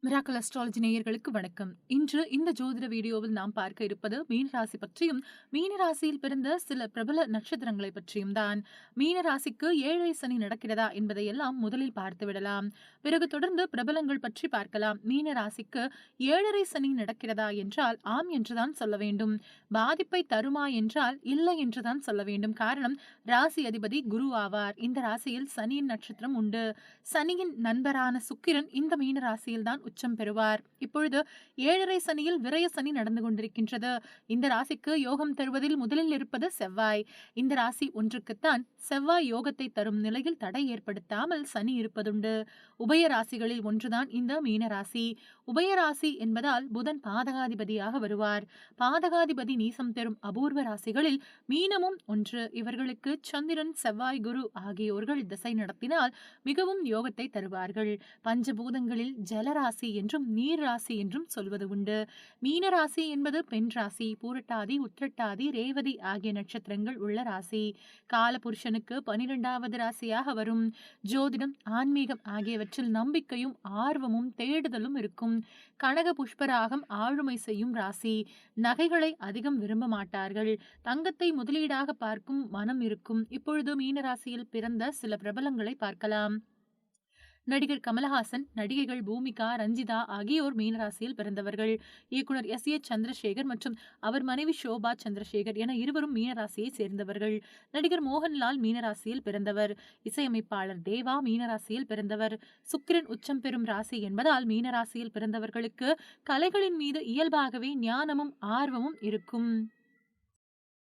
Miracle astrology நேயர்களுக்கு வணக்கம். இன்று இந்த ஜோதிட வீடியோவில் நாம் பார்க்க இருப்பது மீனராசி பற்றியும், மீனராசியில் பிறந்த சில பிரபல நட்சத்திரங்களை பற்றியும் தான். மீனராசிக்கு 7 சனி நடக்கிறதா என்பதையெல்லாம் முதலில் பார்த்து விடலாம். பிறகு தொடர்ந்து பிரபலங்கள் பற்றி பார்க்கலாம். மீனராசிக்கு 7 சனி நடக்கிறதா என்றால் ஆம் என்றுதான் சொல்ல வேண்டும். பாதிப்பை தருமா என்றால் இல்லை என்றுதான் சொல்ல வேண்டும். காரணம், ராசி அதிபதி குரு ஆவார். இந்த ராசியில் சனியின் நட்சத்திரம் உண்டு. சனியின் நண்பரான சுக்கிரன் இந்த மீன ராசியில் தான் உச்சம் பெறுவார். இப்பொழுது 7 சனியில் விரய சனி நடந்து கொண்டிருக்கின்றது. இந்த ராசிக்கு யோகம் தருவதில் முதலில் இருப்பது செவ்வாய். இந்த ராசி ஒன்றுக்குத்தான் செவ்வாய் யோகத்தை தரும் நிலையில் தடை ஏற்படுத்தாமல் சனி இருப்பதுண்டு. உபய ராசிகளில் ஒன்றுதான் இந்த மீன ராசி. உபய ராசி என்பதால் புதன் பாதகாதிபதியாக வருவார். பாதகாதிபதி நீசம் பெறும் அபூர்வ ராசிகளில் மீனமும் ஒன்று. இவர்களுக்கு சந்திரன், செவ்வாய், குரு ஆகியோர்கள் திசை நடத்தினால் மிகவும் யோகத்தை தருவார்கள். பஞ்சபூதங்களில் ஜலராசி என்றும் நீர் ராசி என்றும் சொல்வது உண்டு. மீனராசி என்பது பெண் ராசி. பூரட்டாதி, உத்திரட்டாதி, ரேவதி ஆகிய நட்சத்திரங்கள் உள்ள ராசி. காலபுருஷனுக்கு 12வது ராசியாக வரும். ஜோதிடம், ஆன்மீகம் ஆகியவற்றில் நம்பிக்கையும் ஆர்வமும் தேடுதலும் இருக்கும். கனக புஷ்பராகம் ஆளுமை செய்யும் ராசி. நகைகளை அதிகம் விரும்ப மாட்டார்கள். தங்கத்தை முதலீடாக பார்க்கும் மனம் இருக்கும். இப்பொழுது மீனராசியில் பிறந்த சில பிரபலங்களை பார்க்கலாம். நடிகர் கமலஹாசன், நடிகைகள் பூமிகா, ரஞ்சிதா ஆகியோர் மீனராசியில் பிறந்தவர்கள். இயக்குனர் S.A. சந்திரசேகர் மற்றும் அவர் மனைவி ஷோபா சந்திரசேகர் என இருவரும் மீனராசியை சேர்ந்தவர்கள். நடிகர் மோகன்லால் மீனராசியில் பிறந்தவர். இசையமைப்பாளர் தேவா மீனராசியில் பிறந்தவர். சுக்கிரன் உச்சம் பெறும் ராசி என்பதால் மீனராசியில் பிறந்தவர்களுக்கு கலைகளின் மீது இயல்பாகவே ஞானமும் ஆர்வமும் இருக்கும்.